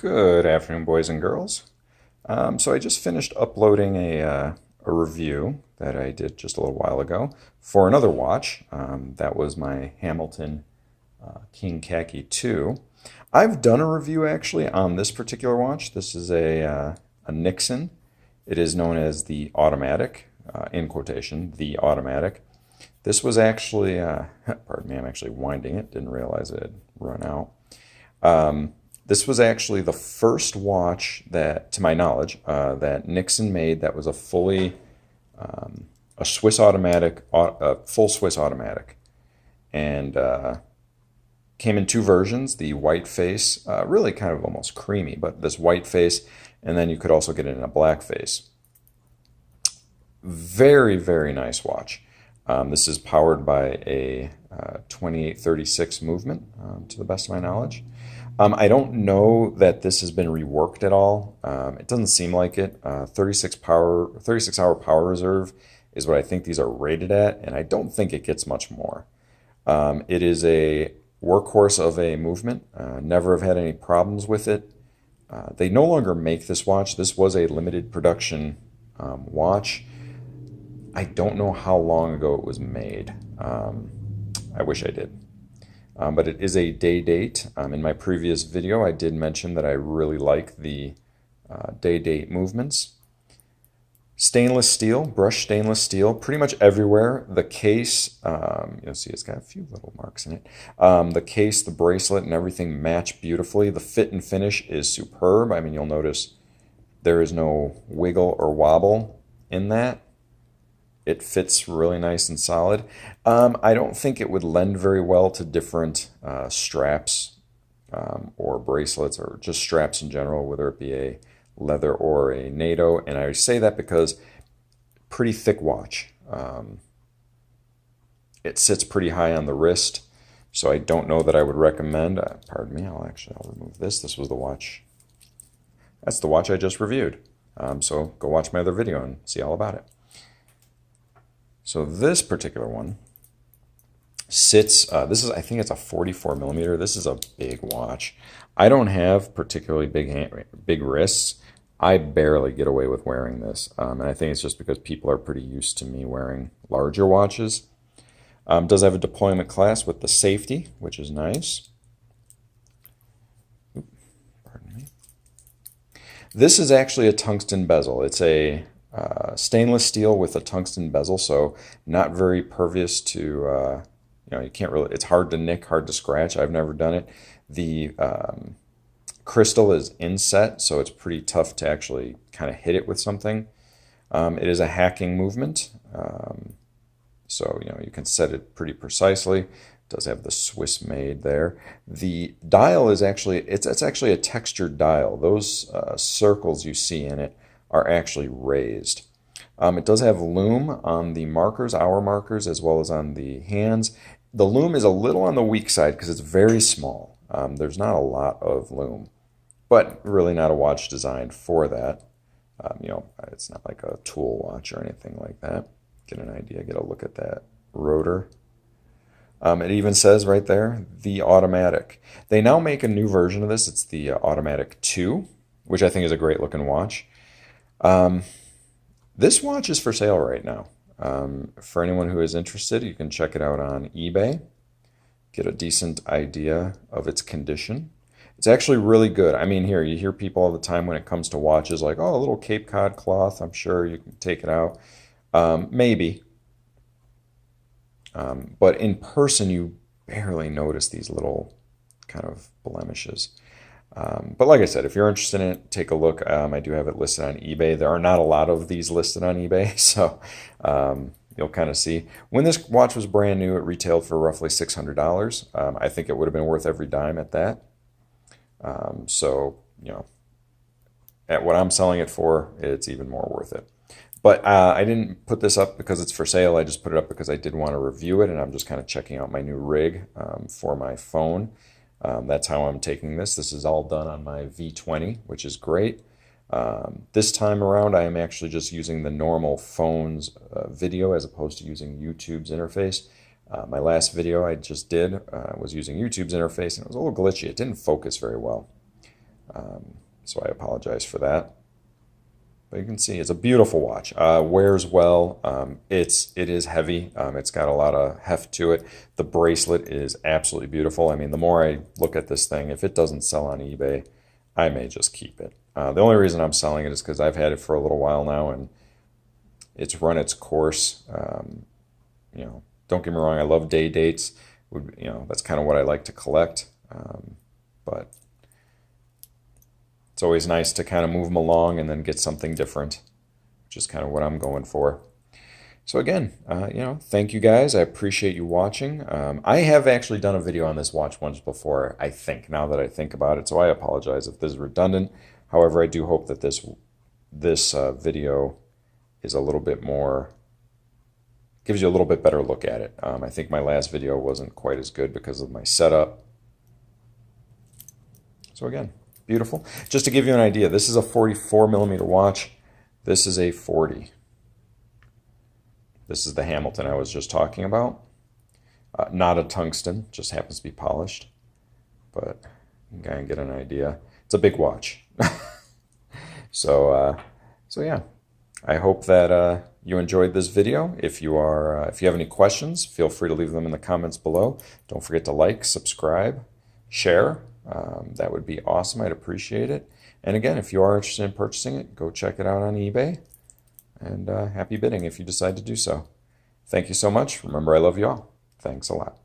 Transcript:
Good afternoon, boys and girls. So I just finished uploading a review that I did just a little while ago for another watch. That was my Hamilton King Khaki 2. I've done a review actually on this particular watch. This is a Nixon. It is known as the automatic, in quotation, the automatic. This was actually, pardon me, I'm actually winding it. Didn't realize it had run out. This was actually the first watch that, to my knowledge, that Nixon made that was a fully, a Swiss automatic, a full Swiss automatic. And came in two versions, the white face, really kind of almost creamy, but this white face, and then you could also get it in a black face. Very, very nice watch. This is powered by a 2836 movement, to the best of my knowledge. I don't know that this has been reworked at all. It doesn't seem like it. 36-hour power reserve is what I think these are rated at, and I don't think it gets much more. It is a workhorse of a movement. Never have had any problems with it. They no longer make this watch. This was a limited production watch. I don't know how long ago it was made. I wish I did. But it is a day date. In my previous video, I did mention that I really like the day date movements. Stainless steel, brushed stainless steel, pretty much everywhere. The case, you'll see it's got a few little marks in it. The case, the bracelet, and everything match beautifully. The fit and finish is superb. I mean, you'll notice there is no wiggle or wobble in that. It fits really nice and solid. I don't think it would lend very well to different straps or bracelets or just straps in general, whether it be a leather or a NATO. And I say that because pretty thick watch. It sits pretty high on the wrist, so I don't know that I would recommend. Pardon me, I'll remove this. This was the watch. That's the watch I just reviewed. So go watch my other video and see all about it. So this particular one sits, I think it's a 44 millimeter. This is a big watch. I don't have particularly big wrists. I barely get away with wearing this. And I think it's just because people are pretty used to me wearing larger watches. Does have a deployment class with the safety, which is nice. Oops, pardon me. This is actually a tungsten bezel. It's a stainless steel with a tungsten bezel, so not very pervious to, you can't really, it's hard to nick, hard to scratch. I've never done it. The crystal is inset, so it's pretty tough to actually kind of hit it with something. It is a hacking movement, so, you can set it pretty precisely. It does have the Swiss made there. The dial is actually, it's actually a textured dial. Those circles you see in it are actually raised. It does have loom on the markers, hour markers, as well as on the hands. The loom is a little on the weak side because it's very small. There's not a lot of loom, but really not a watch designed for that. It's not like a tool watch or anything like that. Get an idea, get a look at that rotor. It even says right there, the automatic. They now make a new version of this. It's the Automatic 2, which I think is a great looking watch. This watch is for sale right now. For anyone who is interested, you can check it out on eBay, get a decent idea of its condition. It's actually really good. I mean, you hear people all the time when it comes to watches like, oh, a little Cape Cod cloth, I'm sure you can take it out. Maybe. But in person, you barely notice these little kind of blemishes. But like I said, if you're interested in it, take a look. I do have it listed on eBay. There are not a lot of these listed on eBay, so you'll kind of see. When this watch was brand new, it retailed for roughly $600. I think it would have been worth every dime at that. So, at what I'm selling it for, it's even more worth it. But I didn't put this up because it's for sale. I just put it up because I did want to review it, and I'm just kind of checking out my new rig for my phone. That's how I'm taking this. This is all done on my V20, which is great. This time around, I am actually just using the normal phone's video as opposed to using YouTube's interface. My last video I just did was using YouTube's interface, and it was a little glitchy. It didn't focus very well. So I apologize for that. But you can see it's a beautiful watch. Wears well. It is heavy. It's got a lot of heft to it. The bracelet is absolutely beautiful. I mean, the more I look at this thing, if it doesn't sell on eBay, I may just keep it. The only reason I'm selling it is because I've had it for a little while now and it's run its course. You know, don't get me wrong, I love day dates. You know, that's kind of what I like to collect. But it's always nice to kind of move them along and then get something different, which is kind of what I'm going for. So again, you know, thank you guys. I appreciate you watching. I have actually done a video on this watch once before, I think, now that I think about it. So I apologize if this is redundant. However, I do hope that this video is a little bit more, gives you a little bit better look at it. I think my last video wasn't quite as good because of my setup. So again, beautiful. Just to give you an idea, this is a 44 millimeter watch. This is a 40. This is the Hamilton I was just talking about. Not a tungsten, just happens to be polished. But you can kind of get an idea. It's a big watch. So yeah, I hope that you enjoyed this video. If you have any questions, feel free to leave them in the comments below. Don't forget to like, subscribe, share. That would be awesome. I'd appreciate it. And again, if you are interested in purchasing it, go check it out on eBay. And happy bidding if you decide to do so. Thank you so much. Remember, I love you all. Thanks a lot.